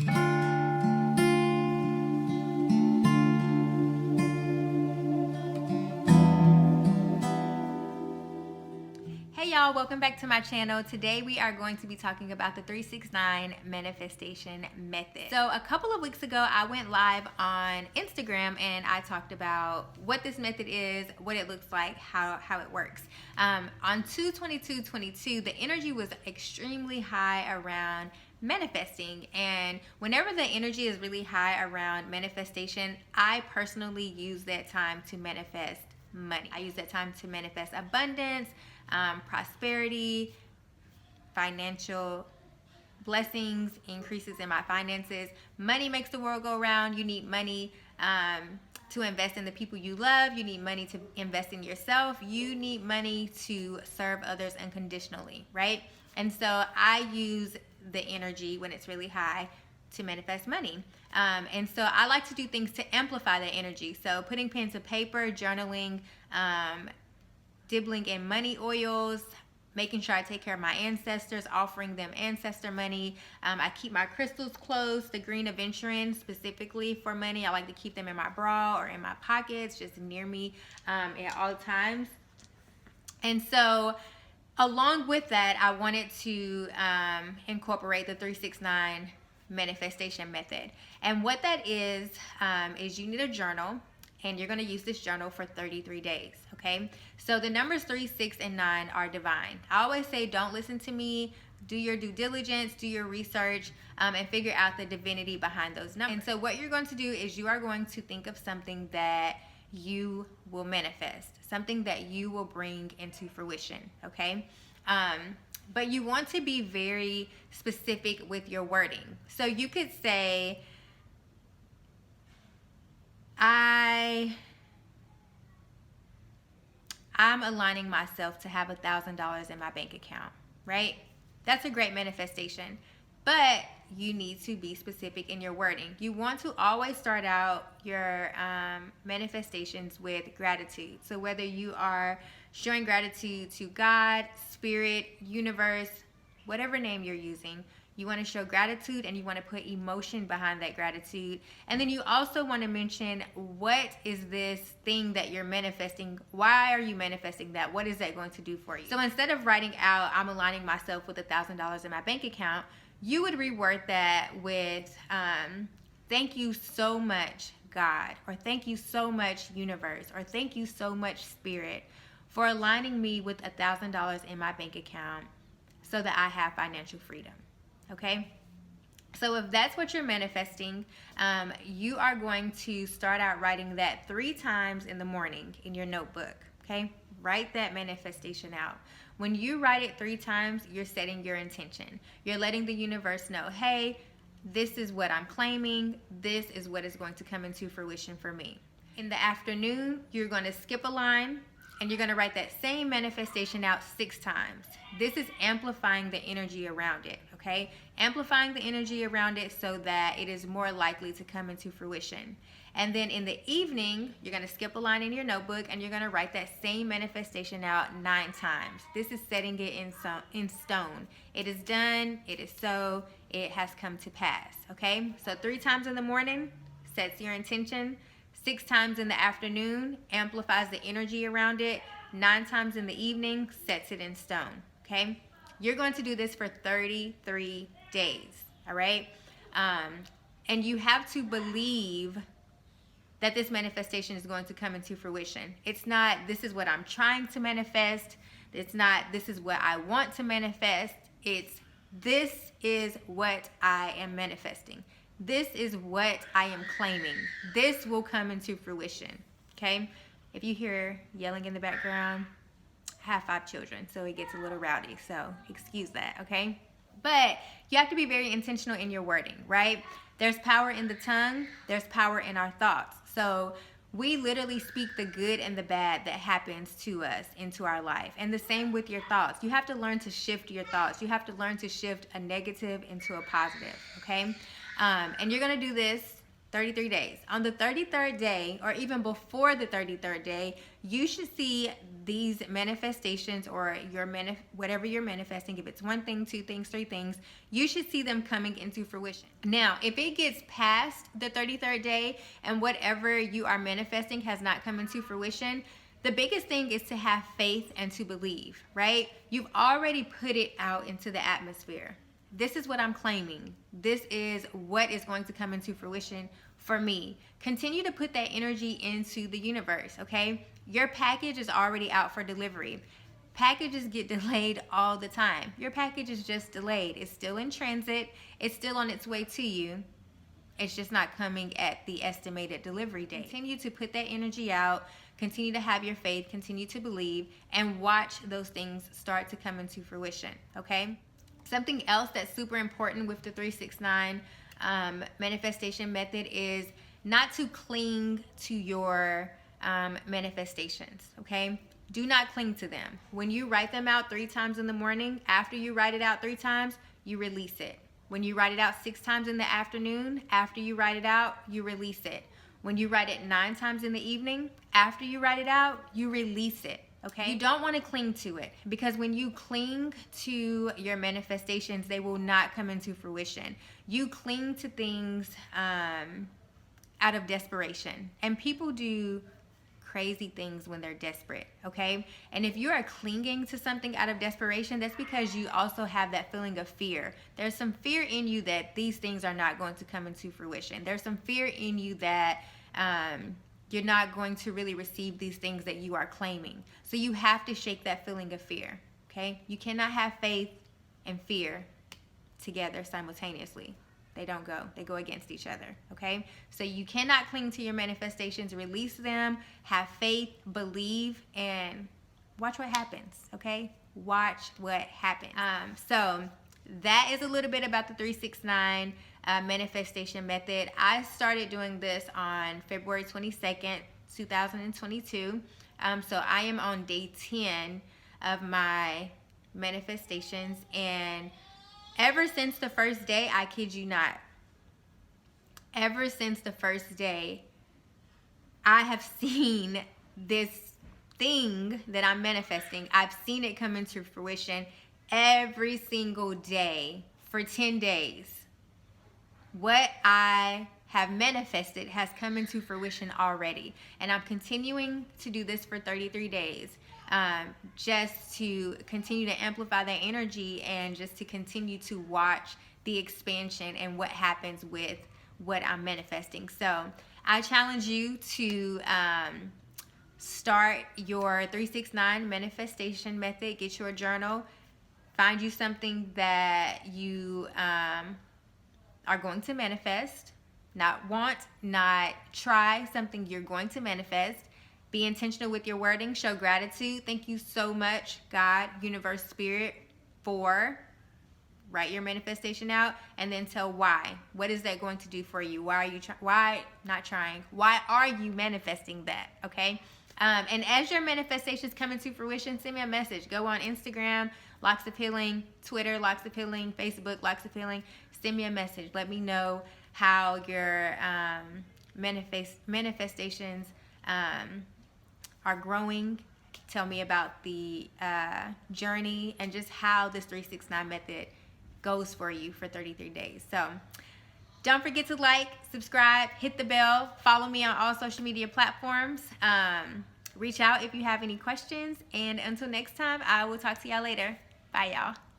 Hey y'all, welcome back to my channel. Today we are going to be talking about the 369 manifestation method. So a couple of weeks ago I went live on Instagram and I talked about what this method is, what it looks like, how it works. On 2/22/22 the energy was extremely high around manifesting, and whenever the energy is really high around manifestation, I personally use that time to manifest money. I use that time to manifest abundance, prosperity, financial blessings, increases in my finances. Money makes the world go round. You need money to invest in the people you love. You need money to invest in yourself. You need money to serve others unconditionally, right? And so I use the energy when it's really high to manifest money. And so I like to do things to amplify that energy. So putting pen to paper, journaling, dibbling in money oils, making sure I take care of my ancestors, offering them ancestor money. I keep my crystals close, the green aventurine specifically for money. I like to keep them in my bra or in my pockets, just near me at all times. And so along with that, I wanted to incorporate the 369 manifestation method. And what that is you need a journal, and you're going to use this journal for 33 days, okay? So the numbers 3, 6, and 9 are divine. I always say don't listen to me, do your due diligence, do your research, and figure out the divinity behind those numbers. And so what you're going to do is you are going to think of something that you will manifest, something that you will bring into fruition, okay? But you want to be very specific with your wording. So you could say, I'm aligning myself to have $1,000 in my bank account, right? That's a great manifestation, but you need to be specific in your wording. You want to always start out your manifestations with gratitude. So whether you are showing gratitude to God, spirit, universe, whatever name you're using, you want to show gratitude and you want to put emotion behind that gratitude. And then you also want to mention, what is this thing that you're manifesting? Why are you manifesting that? What is that going to do for you? So instead of writing out, I'm aligning myself with $1,000 in my bank account, you would reword that with, thank you so much, God, or thank you so much, universe, or thank you so much, spirit, for aligning me with $1,000 in my bank account so that I have financial freedom. Okay, so if that's what you're manifesting, you are going to start out writing that 3 times in the morning in your notebook. Okay, write that manifestation out. When you write it 3 times, you're setting your intention. You're letting the universe know, hey, this is what I'm claiming. This is what is going to come into fruition for me. In the afternoon, you're going to skip a line and you're going to write that same manifestation out 6 times. This is amplifying the energy around it, okay? Amplifying the energy around it so that it is more likely to come into fruition. And then in the evening, you're going to skip a line in your notebook and you're going to write that same manifestation out 9 times. This is setting it in stone. It is done, it is so, it has come to pass, okay? So 3 times in the morning sets your intention. 6 times in the afternoon amplifies the energy around it. 9 times in the evening sets it in stone, okay? You're going to do this for 33 days, all right? And you have to believe that this manifestation is going to come into fruition. It's not, this is what I'm trying to manifest. It's not, this is what I want to manifest. It's, this is what I am manifesting. This is what I am claiming. This will come into fruition, okay? If you hear yelling in the background, I have 5 children, so it gets a little rowdy, so excuse that, okay? But you have to be very intentional in your wording, right? There's power in the tongue. There's power in our thoughts. So we literally speak the good and the bad that happens to us into our life. And the same with your thoughts. You have to learn to shift your thoughts. You have to learn to shift a negative into a positive, okay? And you're going to do this 33 days. On the 33rd day, or even before the 33rd day, you should see these manifestations, or whatever you're manifesting. If it's one thing, two things, three things, you should see them coming into fruition. Now, if it gets past the 33rd day and whatever you are manifesting has not come into fruition, the biggest thing is to have faith and to believe, right? You've already put it out into the atmosphere. This is what I'm claiming. This is what is going to come into fruition for me. Continue to put that energy into the universe, okay? Your package is already out for delivery. Packages get delayed all the time. Your package is just delayed. It's still in transit. It's still on its way to you. It's just not coming at the estimated delivery date. Continue to put that energy out. Continue to have your faith. Continue to believe. And watch those things start to come into fruition, okay? Something else that's super important with the 369 manifestation method is not to cling to your manifestations, okay? Do not cling to them. When you write them out 3 times in the morning, after you write it out 3 times, you release it. When you write it out 6 times in the afternoon, after you write it out, you release it. When you write it 9 times in the evening, after you write it out, you release it. Okay, you don't want to cling to it, because when you cling to your manifestations, they will not come into fruition. You cling to things out of desperation, and people do crazy things when they're desperate, okay? And if you are clinging to something out of desperation, that's because you also have that feeling of fear. There's some fear in you that these things are not going to come into fruition. There's some fear in you that you're not going to really receive these things that you are claiming. So you have to shake that feeling of fear, okay? You cannot have faith and fear together simultaneously. They don't go. They go against each other, okay? So you cannot cling to your manifestations. Release them, have faith, believe, and watch what happens, okay? Watch what happens. So that is a little bit about the 369 manifestation method. I started doing this on February 22nd, 2022. So I am on day 10 of my manifestations, and ever since the first day, I kid you not, ever since the first day, I have seen this thing that I'm manifesting. I've seen it come into fruition every single day for 10 days. What I have manifested has come into fruition already. And I'm continuing to do this for 33 days. Just to continue to amplify that energy, and just to continue to watch the expansion and what happens with what I'm manifesting. So I challenge you to start your 369 manifestation method. Get your journal. Find you something that you are going to manifest. Not want, not try, something you're going to manifest. Be intentional with your wording. Show gratitude. Thank you so much, God, universe, spirit, for. Write your manifestation out, and then tell why. What is that going to do for you? Why are you why not trying? Why are you manifesting that? Okay. And as your manifestations come into fruition, send me a message. Go on Instagram, Locks of Healing, Twitter, Locks of Healing, Facebook, Locks of Healing. Send me a message. Let me know how your manifestations are growing. Tell me about the journey, and just how this 369 method goes for you for 33 days. So don't forget to like, subscribe, hit the bell, follow me on all social media platforms. Reach out if you have any questions, and until next time, I will talk to y'all later. Bye, y'all.